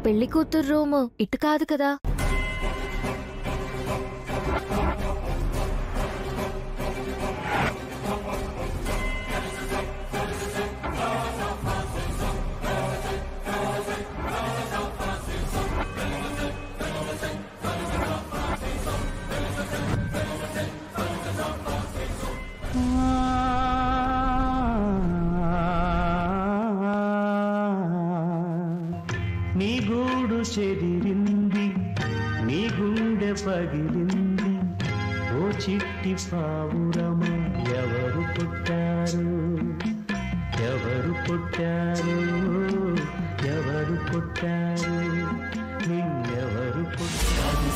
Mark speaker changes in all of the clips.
Speaker 1: పెళ్లి కూతురు రూము ఇటు కాదు కదా.
Speaker 2: నీ గూడు చెదిరింది, నీ గుండె పగిలింది, ఓ చిట్టి పావురమ ఎవరు పుట్టారు, ఎవరు పుట్టారు, ఎవరు పుట్టారు, నిన్నెవరు పుట్టారు.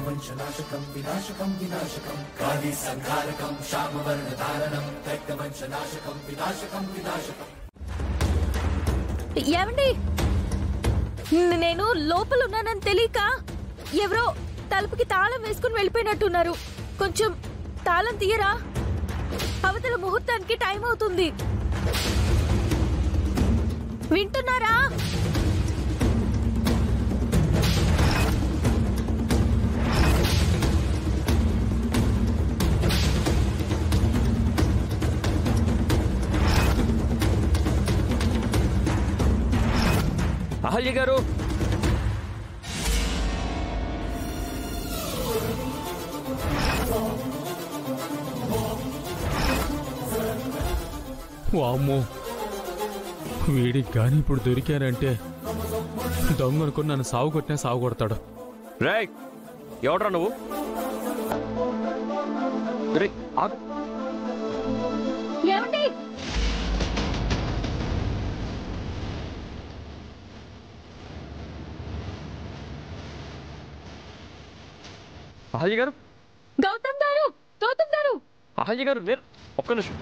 Speaker 2: వంశనాశకం వినాశకం వినాశకం కాళీ సంహారకం శ్యామవర్ణధారణం వంశనాశకం వినాశకం వినాశకం.
Speaker 1: ఏమండి, నేను లోపల ఉన్నానని తెలియక ఎవరో తలుపుకి తాళం వేసుకుని వెళ్ళిపోయినట్టున్నారు. కొంచెం తాళం తీయరా, అవతల ముహూర్తానికి టైం అవుతుంది. వింటున్నారా?
Speaker 3: అహల్య గారు,
Speaker 4: వామ్మో, వీడికి కానీ ఇప్పుడు దొరికానంటే దొంగ అనుకుని నన్ను సాగు కొట్టినా సాగు కొడతాడు.
Speaker 3: రేయ్ ఎవడ్రా నువ్వు? రే ఆగు.
Speaker 1: ఏమండి,
Speaker 3: అహల్య గారు,
Speaker 1: గౌతమ్ గారు, గౌతమ్ గారు.
Speaker 3: అహల్య గారు నేను ఒక్క నిమిషం.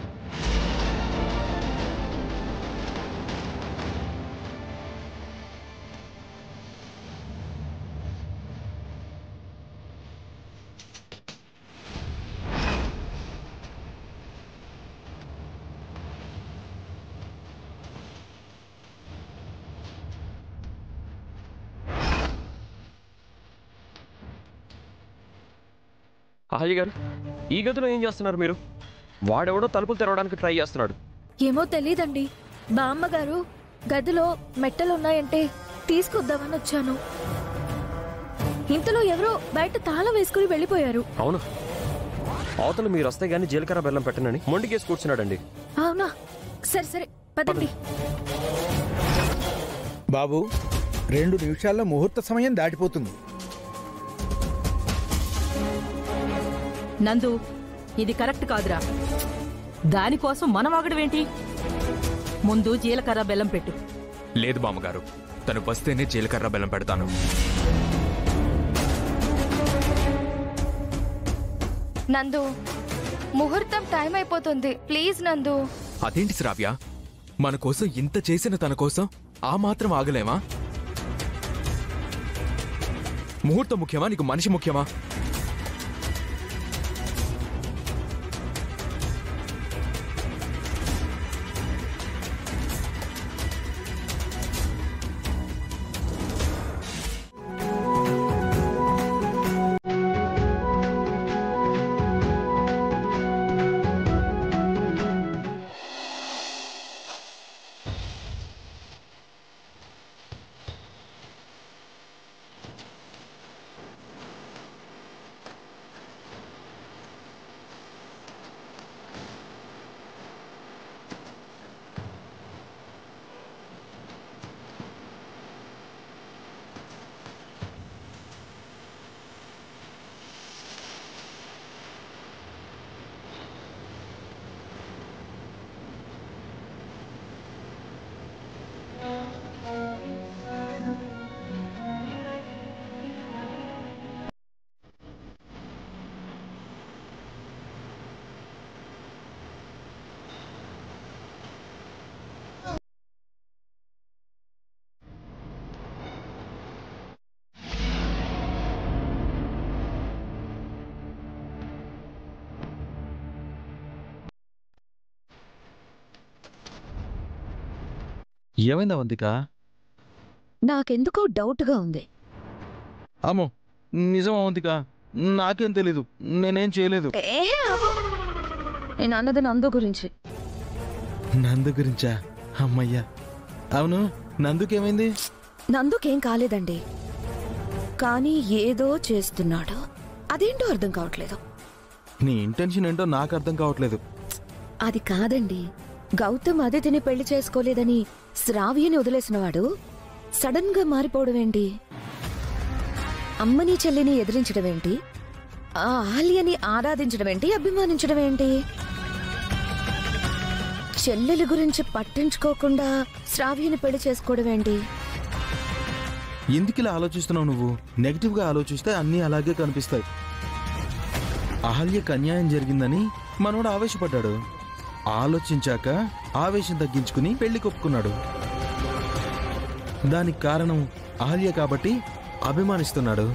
Speaker 3: అహల్య గారు, ఈ గదిలో ఏం చేస్తున్నారు మీరు? వాడెవడో తలుపులు తెరవడానికి ట్రై చేస్తున్నాడు.
Speaker 1: ఏమో తెలీదండి. బామ్మగారు గదిలో మెట్టలున్నాయంటే తీసుకొద్దామని వచ్చాను. ఇంతలో ఎవరో బయట తాళం వేసుకుని వెళ్ళిపోయారు.
Speaker 3: అవును, అవతల మీరు వస్తే గానీ జీలకర్ర బెల్లం పెట్టనని మొండికేసి కూర్చున్నాడండి.
Speaker 1: అవునా? సరే సరే పదండి.
Speaker 5: బాబు, 2 నిమిషాల్లో ముహూర్త సమయం దాటిపోతుంది.
Speaker 6: నందు, ఇది కరెక్ట్ కాదురా. దానికోసం మనం ఆగడమేంటి? ముందు జీలకర్ర బెల్లం పెట్టు.
Speaker 7: లేదు బామ్మగారు, తను వస్తేనే జీలకర్ర బెల్లం పెడతాను.
Speaker 1: నందు, ముహూర్తం టైం అయిపోతుంది. ప్లీజ్ నందు.
Speaker 7: అదేంటి శ్రావ్య, మన కోసం ఇంత చేసిన తన కోసం ఆ మాత్రం ఆగలేమా? ముహూర్తం ముఖ్యమా, నీకు మనిషి ముఖ్యమా?
Speaker 8: ఏమైందా వందిక? నాకెందుకో డౌట్గా ఉంది.
Speaker 9: అమ్మో నిజం అవంతిక, నాకేం తెలీదు, నేనేం చేయలేదు.
Speaker 8: నేను అన్నది నందు గురించి.
Speaker 9: నందు గురించా? అమ్మయ్యా. అవును, నందుకేమైంది?
Speaker 8: నందుకేం కాలేదండి, కానీ ఏదో చేస్తున్నాడు. అదేంటో అర్థం కావట్లేదు.
Speaker 9: నీ ఇంటెన్షన్ ఏంటో నాకు అర్థం కావట్లేదు.
Speaker 8: అది కాదండి, గౌతమ్ అదితిని పెళ్లి చేసుకోలేదని శ్రావ్యని వదిలేసినవాడు సడన్ గా మారిపోవడం ఏంటి? అమ్మని చెల్లిని ఎదిరించడం ఏంటి? ఆ ఆలియని ఆరాధించడం ఏంటి? అభిమానించడం ఏంటి? చెల్లెలి గురించి పట్టించుకోకుండా శ్రావ్యని పెళ్లి చేసుకోవడం ఏంటి?
Speaker 9: ఎందుకు ఇలా ఆలోచిస్తున్నావు నువ్వు? నెగిటివ్ గా ఆలోచిస్తే అన్నీ అలాగే కనిపిస్తాయి. అహల్యకు అన్యాయం జరిగిందని మనోడు ఆవేశపడ్డాడు. ఆలోచించాక ఆవేశం తగ్గించుకుని పెళ్లి కొప్పుకున్నాడు. దానికి కారణం అహల్య కాబట్టి అభిమానిస్తున్నాడు,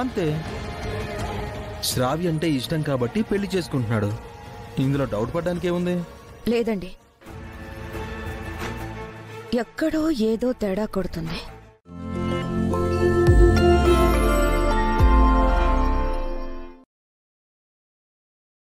Speaker 9: అంతే. శ్రావ్య అంటే ఇష్టం కాబట్టి పెళ్లి చేసుకుంటున్నాడు. ఇందులో డౌట్ పడ్డానికి ఏముంది?
Speaker 8: లేదండి, ఎక్కడో ఏదో తేడా కొడుతుంది.